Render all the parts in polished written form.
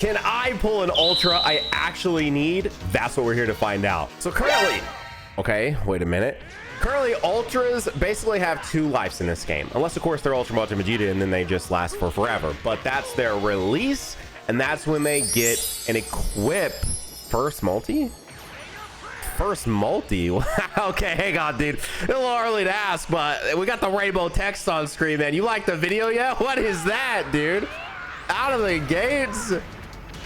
Can I pull an ultra I actually need? That's what we're here to find out. So currently, okay, wait a minute. Currently, ultras basically have 2 lives in this game. Unless, of course, they're Ultra Multi Vegeta and then they just last for forever. But that's their release, and that's when they get an equip. First multi? First multi? Okay, hang on, dude. A little early to ask, but we got the rainbow text on screen, man. You like the video yet? What is that, dude? Out of the gates.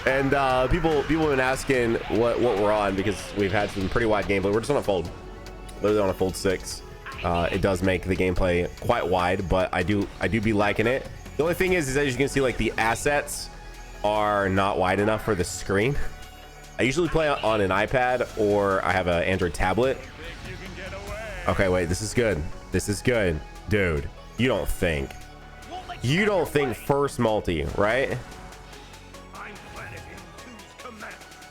And people have been asking what we're on because we've had some pretty wide gameplay. We're just on a fold. Literally on a fold 6. It does make the gameplay quite wide, but I do be liking it. The only thing is as you can see, like the assets are not wide enough for the screen. I usually play on an iPad or I have an Android tablet. Okay, wait, this is good. This is good, dude. You don't think first multi, right?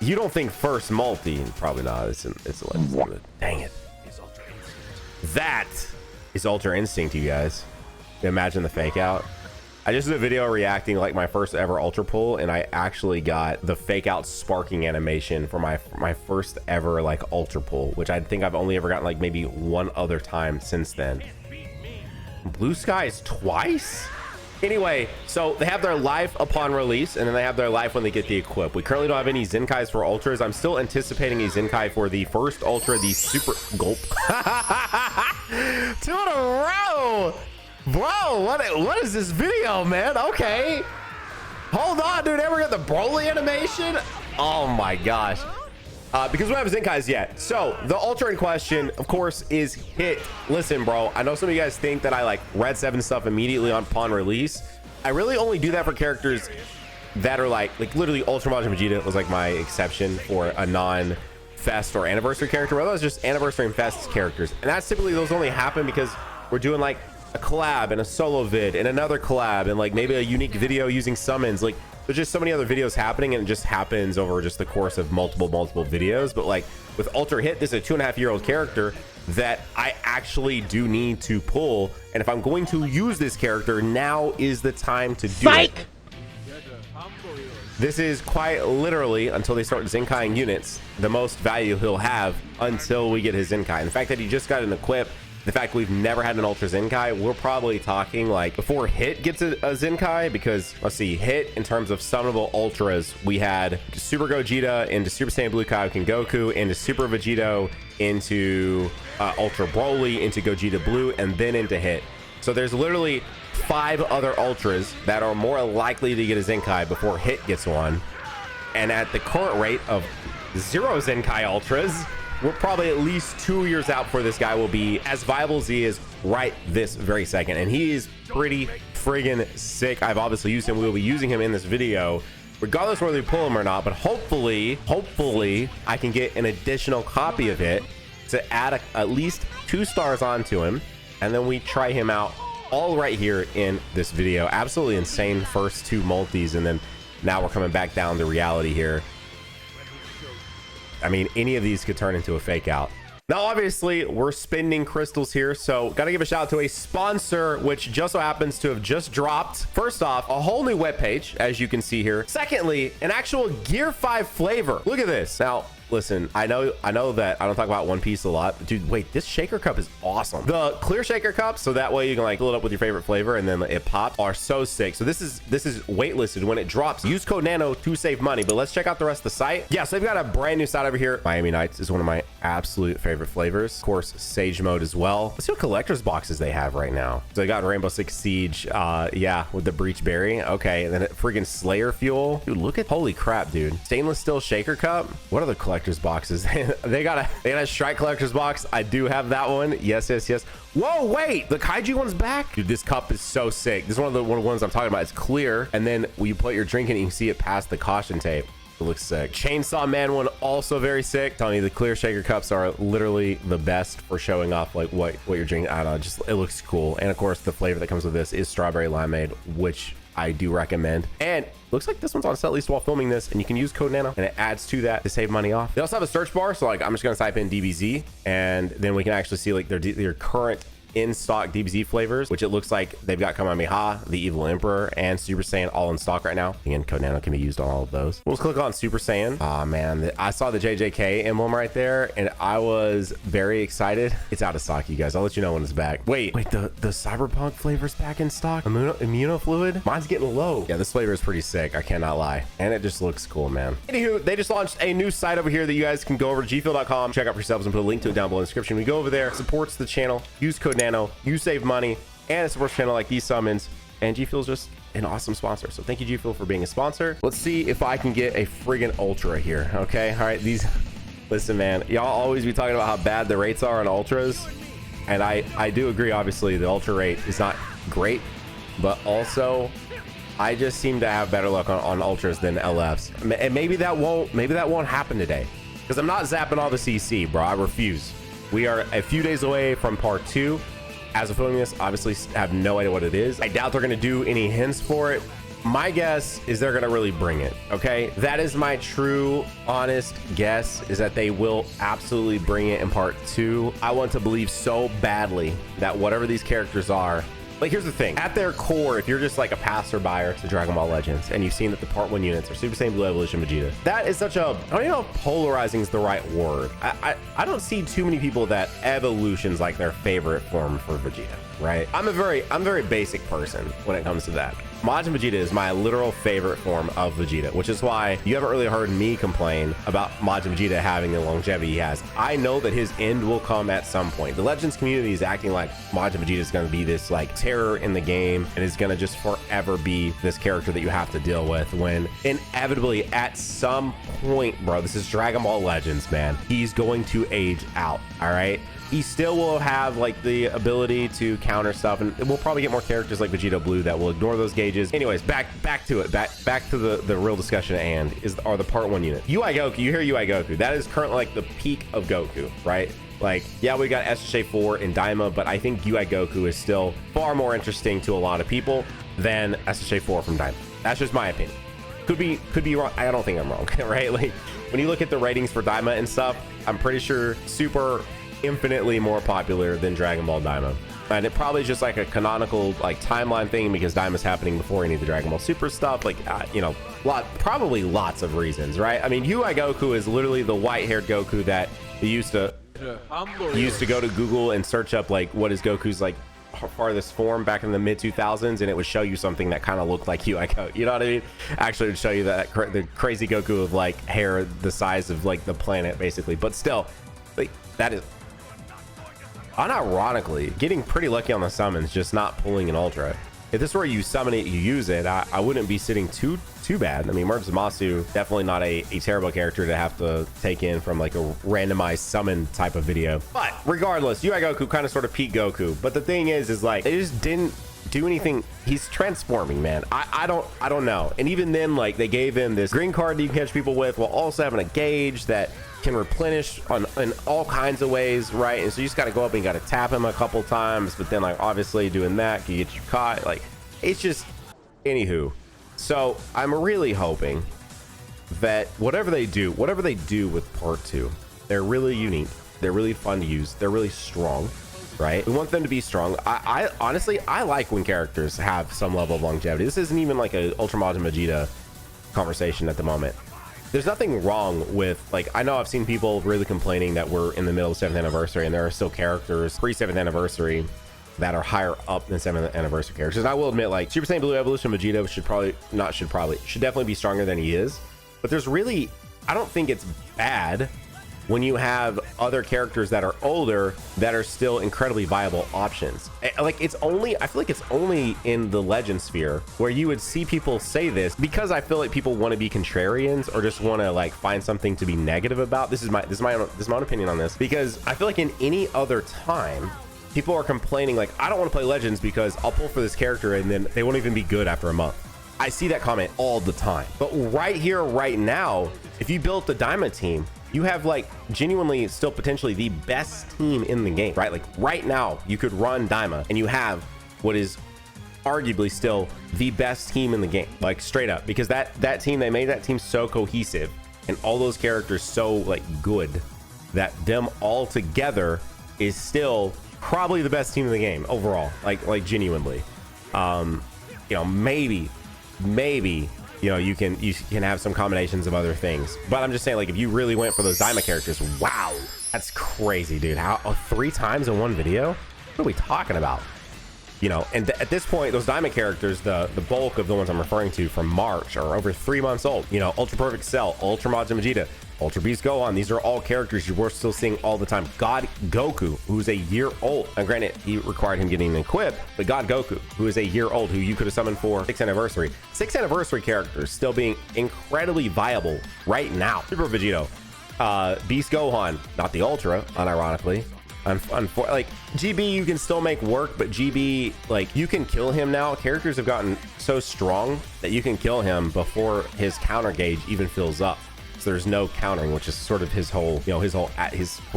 You don't think first multi? Probably not. It's a legend. Dang it. That is Ultra Instinct, you guys. Imagine the fake out. I just did a video reacting like my first ever ultra pull, and I actually got the fake out sparking animation for my first ever like ultra pull, which I think I've only ever gotten like maybe one other time since then. Blue skies twice? Anyway, so they have their life upon release, and then they have their life when they get the equip. We currently don't have any Zenkais for ultras. I'm still anticipating a Zenkai for the first ultra, the super gulp. 2 in a row, bro. What is this video, man? Okay, hold on, dude. Ever got the Broly animation? Oh my gosh. Because we don't have Zenkais yet. So the ultra in question, of course, is Hit. Listen, bro, I know some of you guys think that I like Red 7 stuff immediately upon release. I really only do that for characters that are like literally Ultra Majin Vegeta was like my exception for a non-fest or anniversary character. Well, that was just anniversary and fest characters. And that's typically, those only happen because we're doing like a collab and a solo vid and another collab and like maybe a unique video using summons. Like, there's just so many other videos happening, and it just happens over just the course of multiple videos. But like with Ultra Hit, this is a 2.5-year-old character that I actually do need to pull, and if I'm going to use this character, now is the time to do it. This is quite literally, until they start Zenkaiing units, the most value he'll have until we get his Zenkai. And the fact that he just got an equip, the fact we've never had an Ultra Zenkai, we're probably talking like before Hit gets a Zenkai, because let's see, Hit in terms of summonable ultras, we had Super Gogeta into Super Saiyan Blue Kaioken Goku, into Super Vegito, into Ultra Broly, into Gogeta Blue, and then into Hit. So there's literally 5 other ultras that are more likely to get a Zenkai before Hit gets one. And at the current rate of 0 Zenkai ultras, we're probably at least 2 years out before this guy will be as viable as he is right this very second. And he is pretty friggin' sick. I've obviously used him. We'll be using him in this video, regardless whether we pull him or not. But hopefully I can get an additional copy of it to add at least 2 stars onto him. And then we try him out all right here in this video. Absolutely insane first 2 multis. And then now we're coming back down to reality here. I mean, any of these could turn into a fake out. Now, obviously, we're spending crystals here, so gotta give a shout out to a sponsor, which just so happens to have just dropped. First off, a whole new webpage, as you can see here. Secondly, an actual Gear 5 flavor. Look at this. Now, listen, I know that I don't talk about One Piece a lot, but dude, wait, this shaker cup is awesome. The clear shaker cups, so that way you can like fill it up with your favorite flavor and then it pops, are so sick. So this is waitlisted. When it drops, use code NANO to save money. But let's check out the rest of the site. Yeah, so they've got a brand new site over here. Miami Nights is one of my absolute favorite flavors. Of course, Sage Mode as well. Let's see what collector's boxes they have right now. So they got Rainbow Six Siege, yeah, with the Breach Berry. Okay, and then friggin' Slayer Fuel. Dude, look at, holy crap, dude. Stainless steel shaker cup. What are the collector's boxes? they got a Strike collector's box. I do have that one. Yes. Whoa, wait, the Kaiju one's back. Dude, this cup is so sick. This is one of the ones I'm talking about. It's clear, and then when you put your drink in, you can see it past the caution tape. It looks sick. Chainsaw Man one, also very sick. I'm telling you, the clear shaker cups are literally the best for showing off like what you're drinking. I don't know, just it looks cool. And of course, the flavor that comes with this is strawberry limeade, which I do recommend. And looks like this one's on set, at least while filming this, and you can use code NANO and it adds to that to save money off. They also have a search bar, so like I'm just gonna type in DBZ and then we can actually see like their current in stock DBZ flavors, which it looks like they've got Kamehameha, the Evil Emperor, and Super Saiyan all in stock right now. Again, Code Nano can be used on all of those. We'll click on Super Saiyan. Oh man, I saw the JJK emblem right there and I was very excited. It's out of stock, you guys. I'll let you know when it's back. Wait, the Cyberpunk flavor's back in stock? Immunofluid? Mine's getting low. Yeah, this flavor is pretty sick. I cannot lie. And it just looks cool, man. Anywho, they just launched a new site over here that you guys can go over to gfuel.com, check out for yourselves, and put a link to it down below in the description. We go over there, supports the channel, use code Nano, you save money, and it supports the channel like these summons. And G Fuel's just an awesome sponsor. So thank you, G Fuel, for being a sponsor. Let's see if I can get a friggin' ultra here. Okay, all right, listen, man, y'all always be talking about how bad the rates are on ultras. And I do agree, obviously, the ultra rate is not great, but also I just seem to have better luck on ultras than LFs. And maybe that won't happen today, because I'm not zapping all the CC, bro. I refuse. We are a few days away from part 2. As of filming this, obviously have no idea what it is. I doubt they're going to do any hints for it. My guess is they're going to really bring it. Okay, that is my true honest guess, is that they will absolutely bring it in part 2. I want to believe so badly that whatever these characters are, like, here's the thing, at their core, if you're just like a passerby to Dragon Ball Legends and you've seen that the part 1 units are Super Saiyan Blue Evolution Vegeta, that is such a, I don't even know if polarizing is the right word. I don't see too many people that evolution's like their favorite form for Vegeta, right? I'm a very basic person when it comes to that. Majin Vegeta is my literal favorite form of Vegeta, which is why you haven't really heard me complain about Majin Vegeta having the longevity he has. I know that his end will come at some point. The Legends community is acting like Majin Vegeta is going to be this like terror in the game and is going to just forever be this character that you have to deal with, when inevitably at some point, bro, this is Dragon Ball Legends, man, he's going to age out. All right, he still will have like the ability to counter stuff, and we'll probably get more characters like Vegeta Blue that will ignore those gauges. Anyways, back to it, back to the real discussion at hand, are the part 1 unit. UI Goku, you hear UI Goku, that is currently like the peak of Goku, right? Like, yeah, we got SSJ4 and Daima, but I think UI Goku is still far more interesting to a lot of people than SSJ4 from Daima. That's just my opinion. Could be wrong. I don't think I'm wrong, right? Like, when you look at the ratings for Daima and stuff, I'm pretty sure Super infinitely more popular than Dragon Ball Daima. And it probably just like a canonical like timeline thing, because Daima's happening before any of the Dragon Ball Super stuff. Like, you know, probably lots of reasons, right? I mean, UI Goku is literally the white-haired Goku that you used to go to Google and search up like what is Goku's like farthest form back in the mid 2000s, and it would show you something that kind of looked like UI Goku. You know what I mean? Actually, it would show you that the crazy Goku of like hair the size of like the planet, basically. But still, like, that is unironically getting pretty lucky on the summons, just not pulling an ultra. If this were you summon it, you use it, I wouldn't be sitting too bad. I mean, Merge Zamasu, definitely not a terrible character to have to take in from like a randomized summon type of video. But regardless, UI Goku kind of sort of peak Goku. But the thing is like, they just didn't do anything. He's transforming, man. I don't know. And even then, like, they gave him this green card that you can catch people with, while also having a gauge that can replenish in all kinds of ways, right? And so you just got to go up and you got to tap him a couple times, but then like obviously doing that can get you caught. Like, it's just, anywho. So I'm really hoping that whatever they do with part 2, they're really unique, they're really fun to use, they're really strong, right? We want them to be strong. I honestly, I like when characters have some level of longevity. This isn't even like a Ultra Majin Vegeta conversation at the moment. There's nothing wrong with, like, I know I've seen people really complaining that we're in the middle of 7th anniversary and there are still characters pre 7th anniversary that are higher up than 7th anniversary characters. And I will admit, like, Super Saiyan Blue Evolution Vegeta should definitely be stronger than he is. But there's really, I don't think it's bad when you have other characters that are older that are still incredibly viable options. Like, it's only, I feel like it's only in the legend sphere where you would see people say this, because I feel like people want to be contrarians or just want to like find something to be negative about. This is my own opinion on this, because I feel like in any other time people are complaining like, I don't want to play legends because I'll pull for this character and then they won't even be good after a month. I see that comment all the time. But right here, right now, if you built the Daima team, you have like genuinely still potentially the best team in the game, right? Like right now you could run Daima and you have what is arguably still the best team in the game, like straight up, because that team, they made that team so cohesive and all those characters so like good that them all together is still probably the best team in the game overall, like genuinely. You know, maybe, you know, you can have some combinations of other things, but I'm just saying, like, if you really went for those diamond characters, wow, that's crazy, dude. How 3 times in one video? What are we talking about? You know, and at this point, those diamond characters, the bulk of the ones I'm referring to from March are over 3 months old. You know, Ultra Perfect Cell, Ultra Majin Vegeta, Ultra Beast Gohan. These are all characters you were still seeing all the time. God Goku, who's a year old. Now, granted, he required him getting an equip, but God Goku, who is a year old, who you could have summoned for 6th anniversary. 6th anniversary characters still being incredibly viable right now. Super Vegito, Beast Gohan, not the Ultra, unironically. Like GB, you can still make work, but GB, like, you can kill him now. Characters have gotten so strong that you can kill him before his counter gauge even fills up. So there's no countering, which is sort of his whole, you know, his whole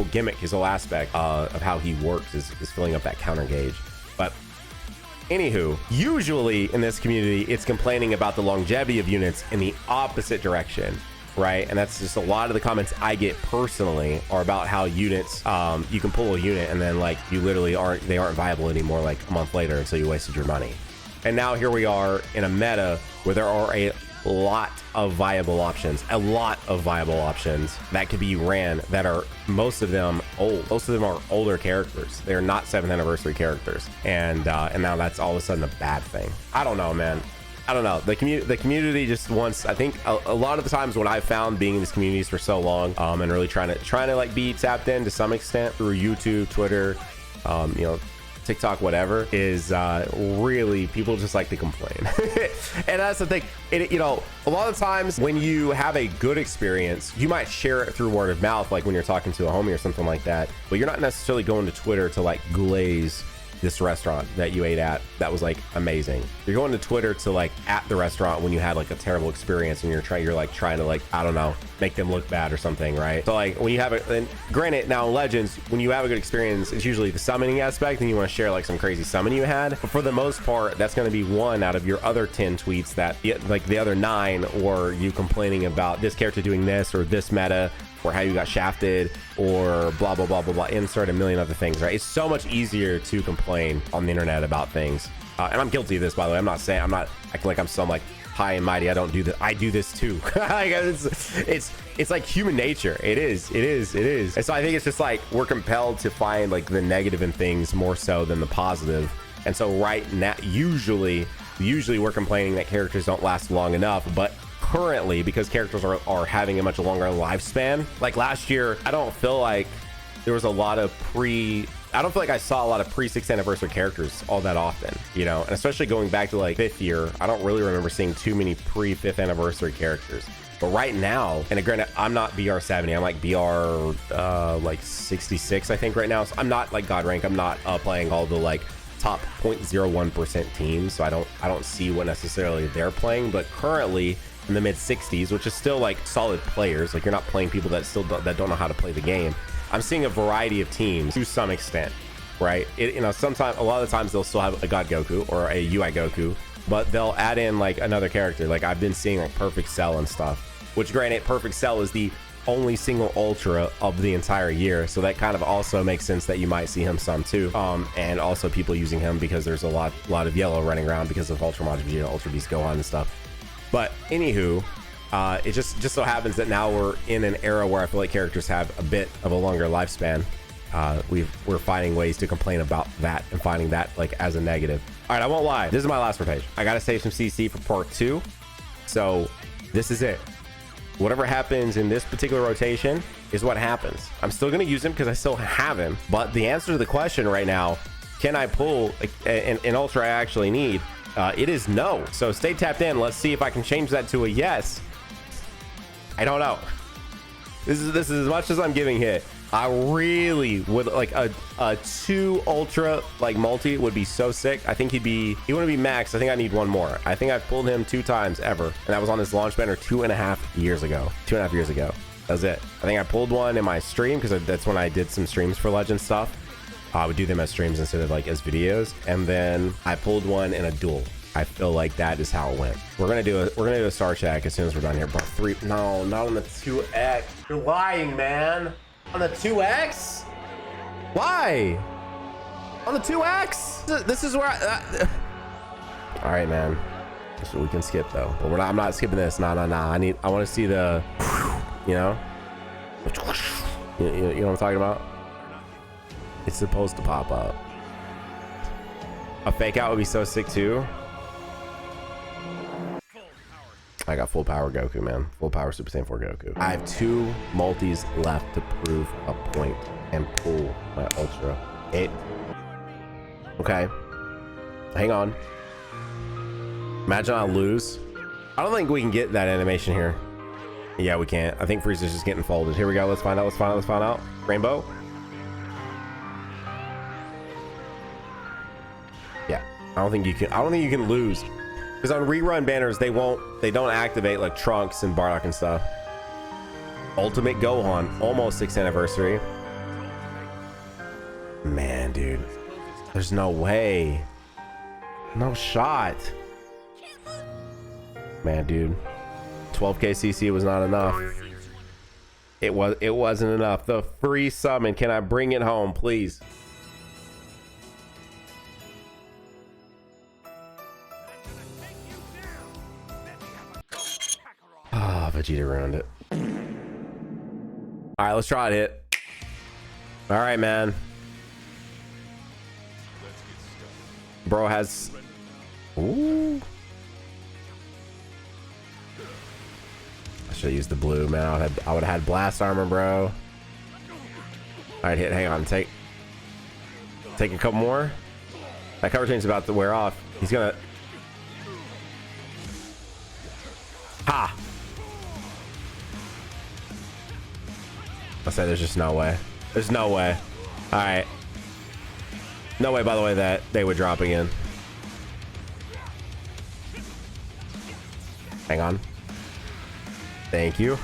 gimmick, his whole aspect of how he works is filling up that counter gauge. But anywho, usually in this community, it's complaining about the longevity of units in the opposite direction, right? And that's just a lot of the comments I get personally are about how units, you can pull a unit and then, like, you literally aren't viable anymore like a month later, and so you wasted your money. And now here we are in a meta where there are a lot of viable options that could be ran, that are, most of them old. Most of them are older characters. They're not 7th anniversary characters, and now that's all of a sudden a bad thing. I don't know, man. I don't know. The community just wants, I think a lot of the times when I've found being in these communities for so long, and really trying to like be tapped in to some extent through YouTube, Twitter, you know, TikTok, whatever, is really people just like to complain. And that's the thing. You know, a lot of times when you have a good experience, you might share it through word of mouth, like when you're talking to a homie or something like that, but you're not necessarily going to Twitter to, like, glaze this restaurant that you ate at that was, like, amazing. You're going to Twitter to, like, at the restaurant when you had, like, a terrible experience, and you're trying to, like, I don't know, make them look bad or something, right? So, like, when you have it, and granted, now in Legends, when you have a good experience, it's usually the summoning aspect, and you want to share, like, some crazy summon you had. But for the most part, that's going to be one out of your other 10 tweets that, like, the other 9, or you complaining about this character doing this or this meta, or how you got shafted, or blah blah blah blah blah, insert a million other things, right? It's so much easier to complain on the internet about things, and I'm guilty of this, by the way. I'm not acting like I'm some, like, high and mighty. I don't do that. I do this too. It's like human nature. It is. And so I think it's just like we're compelled to find, like, the negative in things more so than the positive. And so right now, usually we're complaining that characters don't last long enough, but currently, because characters are having a much longer lifespan, like last year, I don't feel like there was a lot of I don't feel like I saw a lot of pre-6th anniversary characters all that often, you know, and especially going back to, like, 5th year, I don't really remember seeing too many pre-5th anniversary characters. But right now, and granted, I'm not BR70, I'm like BR like 66, I think, right now. So I'm not, like, God rank. I'm not playing all the, like, top 0.01% teams, so I don't see what necessarily they're playing. But currently in the mid 60s, which is still, like, solid players, like, you're not playing people that don't know how to play the game. I'm seeing a variety of teams to some extent, right? You know, a lot of the times they'll still have a God Goku or a UI Goku, but they'll add in, like, another character. Like, I've been seeing, like, Perfect Cell and stuff, which, granted, Perfect Cell is the only single ultra of the entire year, so that kind of also makes sense that you might see him some too. And also people using him because there's a lot of yellow running around because of Ultra Majin Vegeta, Ultra Beast Gohan and stuff. But anywho, it just so happens that now we're in an era where I feel like characters have a bit of a longer lifespan. We're finding ways to complain about that and finding that, like, as a negative. All right, I won't lie, this is my last rotation. I gotta save some CC for part 2, so this is it. Whatever happens in this particular rotation is what happens. I'm still going to use him because I still have him. But the answer to the question right now, can I pull an ultra I actually need? It is no. So stay tapped in. Let's see if I can change that to a yes. I don't know. This is as much as I'm giving hit. I really would like a 2 ultra, like, multi would be so sick. I think he wouldn't be max. I think I need one more. I think I've pulled him 2 times ever, and that was on his launch banner 2.5 years ago. 2.5 years ago. That was it. I think I pulled one in my stream because that's when I did some streams for Legend stuff. I would do them as streams instead of, like, as videos, and then I pulled one in a duel. I feel like that is how it went. We're gonna do a star check as soon as we're done here. But 3, no, not on the 2x. You're lying, man. On the 2x? Why? On the 2x. This is where all right, man. So we can skip though, but I'm not skipping this. Nah. I want to see the, you know, you know what I'm talking about? It's supposed to pop up. A fake out would be so sick too. I got full power Goku, man. Full power Super Saiyan 4 Goku. I have 2 multis left to prove a point and pull my Ultra 8. Okay. Hang on. Imagine I lose. I don't think we can get that animation here. Yeah, we can't. I think Frieza's just getting folded. Here we go. Let's find out. Rainbow. Yeah. I don't think you can lose. Because on rerun banners, they don't activate like Trunks and Bardock and stuff. Ultimate Gohan, almost 6th anniversary. Man, dude. There's no way. No shot. Man, dude. 12k CC was not enough. It wasn't enough. The free summon. Can I bring it home, please? Ah, Vegeta ruined it. All right, let's try it. Hit. All right, man. Bro has. Ooh. I should have used the blue, man. I would have had blast armor, bro. All right, hit. Hang on. Take a couple more. That cover chain's about to wear off. He's gonna. Ha! I said there's just no way. There's no way. All right. No way, by the way, that they would drop again. Hang on. Thank you.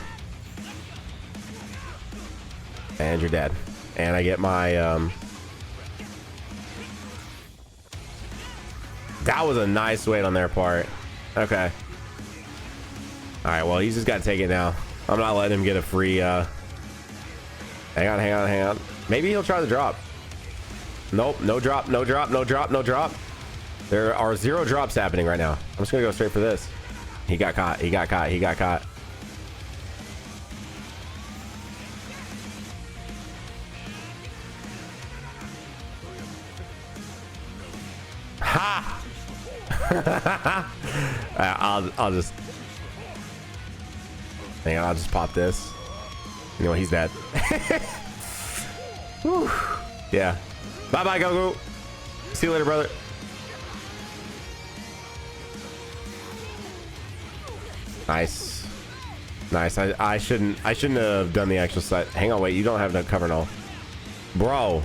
And you're dead. And I get my that was a nice wait on their part. Okay. All right, well, he's just got to take it now. I'm not letting him get a free hang on. Maybe he'll try the drop. Nope, no drop. There are 0 drops happening right now. I'm just gonna go straight for this. He got caught. Ha! I'll just hang on. I'll just pop this. You know, he's dead. Whew. Yeah. Bye, Goku. See you later, brother. Nice. I shouldn't have done the extra side. Hang on, wait. You don't have no cover null, bro.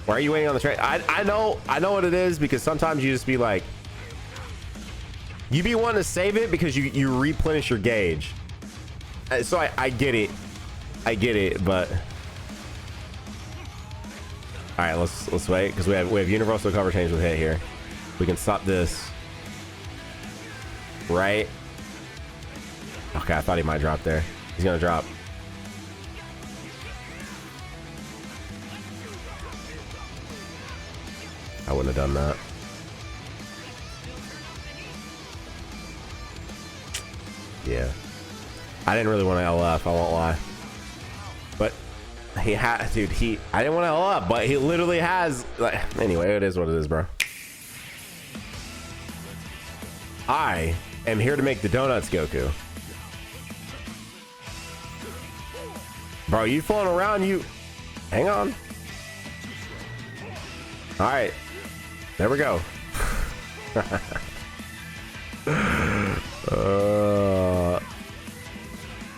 Why are you waiting on the trade? I know what it is, because sometimes you just be like, you be wanting to save it because you replenish your gauge. So I get it. But all right, let's wait, because we have universal cover change with hit here. We can stop this, right? Okay, I thought he might drop there. He's gonna drop. I wouldn't have done that. Yeah, I didn't really want to LF, I won't lie. But he had, dude, I didn't want to LF, but he literally has, like, anyway, it is what it is, bro. I am here to make the donuts, Goku. Bro, you floating around, you hang on. All right, there we go.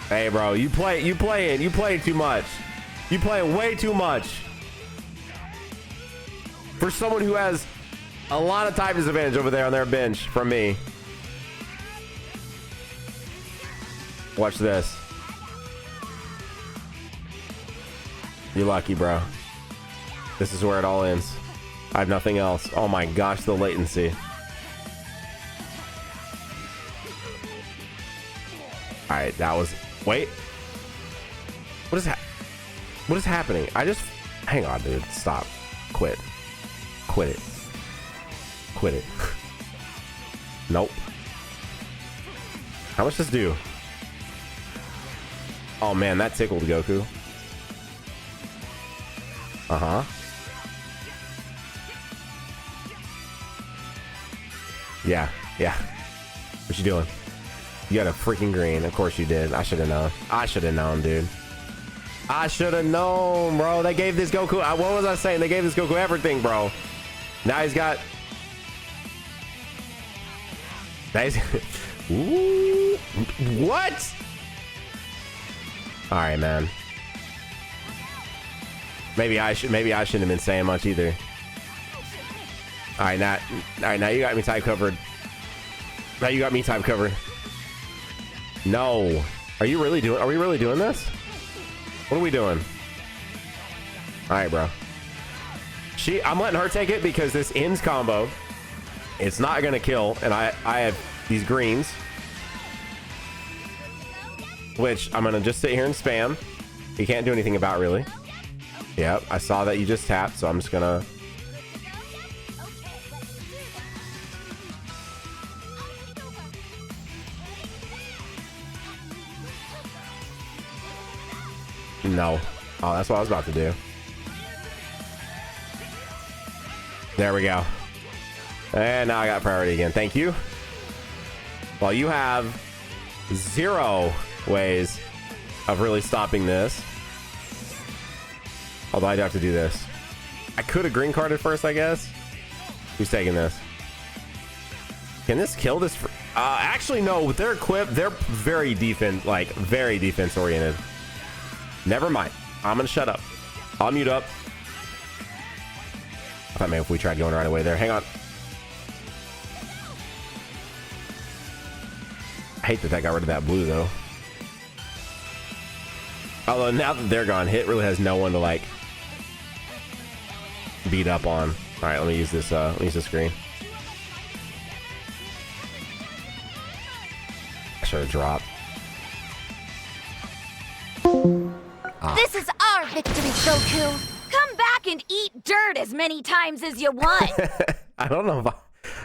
Hey, bro, you playing too much. You playing way too much for someone who has a lot of type disadvantage over there on their bench from me. Watch this. You're lucky, bro. This is where it all ends. I have nothing else. Oh my gosh, the latency. All right, that was. Wait. What is happening? I just. Hang on, dude. Stop. Quit. Quit it. Quit it. Nope. How much does this do? Oh man, that tickled Goku. Uh-huh. Yeah, yeah. What you doing? You got a freaking green. Of course you did. I should have known. I should have known, dude. I should have known, bro. They gave this Goku... what was I saying? They gave this Goku everything, bro. Now he's got... Nice. Ooh. What? All right, man. Maybe I shouldn't have been saying much either. All right, now you got me type covered. Now you got me type covered. No. Are we really doing this? What are we doing? All right, bro. I'm letting her take it because this ends combo. It's not gonna kill, and I have these greens, which I'm gonna just sit here and spam. You can't do anything about, really. Yep, I saw that you just tapped, so I'm just gonna... No. Oh, that's what I was about to do. There we go. And now I got priority again. Thank you. Well, you have 0 ways of really stopping this. Although I do have to do this. I could have green carded first, I guess. Who's taking this? Can this kill this? Actually, no. With their equip, they're very defense oriented. Never mind. I'm gonna shut up. I'll mute up. I thought maybe if we tried going right away there. Hang on. I hate that got rid of that blue, though. Although now that they're gone, Hit really has no one to like beat up on. All right, let me use this. Let me use this screen. I should have dropped. This is our victory, Goku. Come back and eat dirt as many times as you want. I don't know if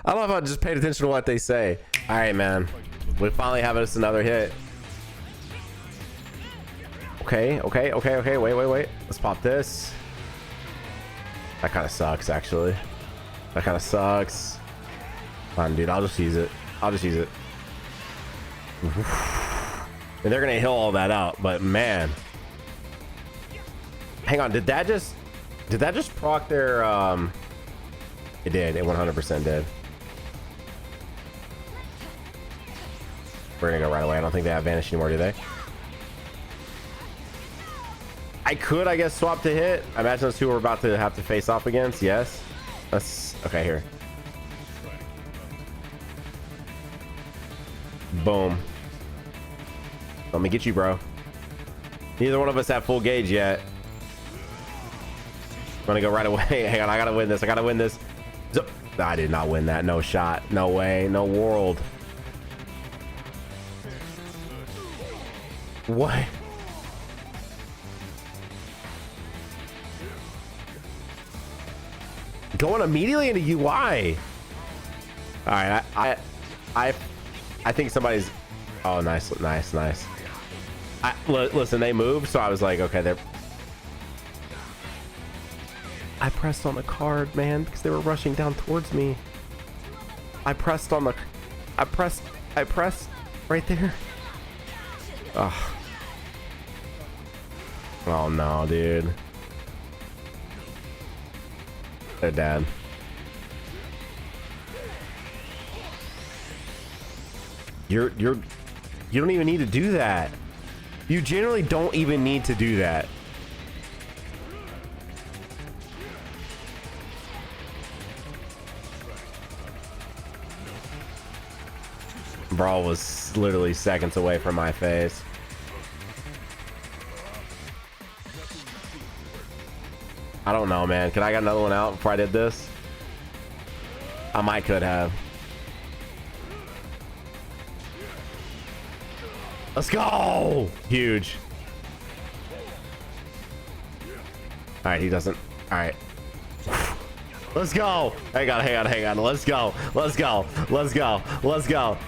I just paid attention to what they say. All right, man. We finally have us another hit. Okay. Wait. Let's pop this. That kind of sucks, actually. That kind of sucks. Come on, dude. I'll just use it. And they're gonna heal all that out, but man. Hang on. Did that just proc their? It did. It 100% did. We're gonna go right away. I don't think they have vanish anymore, do they? I could, I guess, swap to Hit. I imagine those two are about to have to face off against. Yes. Let's. Okay, here. Boom. Let me get you, bro. Neither one of us have full gauge yet. I'm gonna go right away. Hang on, I gotta win this. I did not win that. No shot. No way. No world. What? Going immediately into UI. All right, I think somebody's. Oh, nice. Listen, they moved, so I was like, okay, they're. I pressed on the card, man, because they were rushing down towards me. I pressed right there. Oh. Oh no, dude. They're dead. You don't even need to do that. You generally don't even need to do that. Brawl was literally seconds away from my face. I don't know, man. Could I got another one out before I did this? I might could have. Let's go! Huge. All right, he doesn't. All right. Let's go. Hang on, hang on, hang on. Let's go. Let's go. Let's go. Let's go.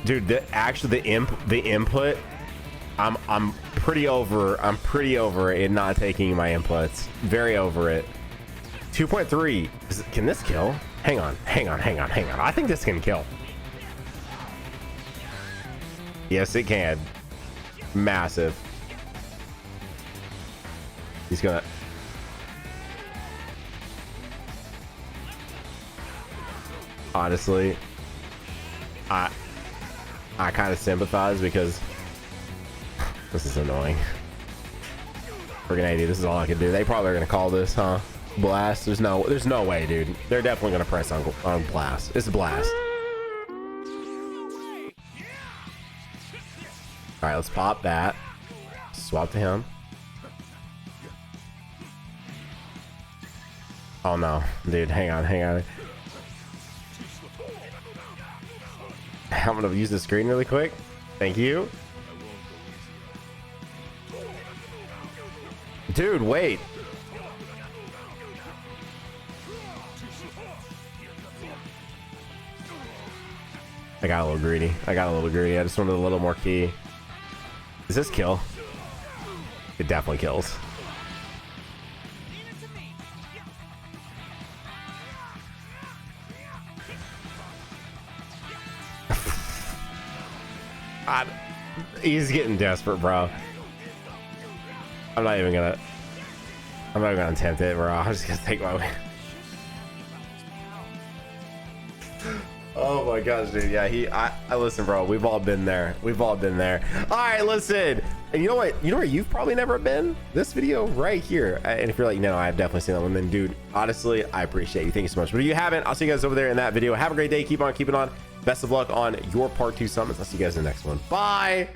Dude, actually the input, I'm pretty over it not taking my inputs. Very over it. 2.3. Can this kill? Hang on, hang on, hang on, hang on. I think this can kill. Yes, it can. Massive. He's gonna. Honestly, I kind of sympathize because this is annoying. Freaking 80, this is all I can do. They probably are gonna call this, huh? Blast. There's no way, dude. They're definitely gonna press on blast. It's blast. All right, let's pop that. Swap to him. Oh no, dude, hang on, hang on. I'm gonna use the screen really quick. Thank you. Dude, wait. I got a little greedy. I just wanted a little more key. Does this kill? It definitely kills. He's getting desperate, bro. I'm not even gonna attempt it, bro. I'm just gonna take my way. Oh my gosh, dude. Yeah, I listen, bro. We've all been there. All right, listen. And you know what? You know where you've probably never been? This video right here. And if you're like, no, I've definitely seen that one, then dude, honestly, I appreciate you. Thank you so much. But if you haven't, I'll see you guys over there in that video. Have a great day. Keep on keeping on. Best of luck on your part 2 summons. I'll see you guys in the next one. Bye.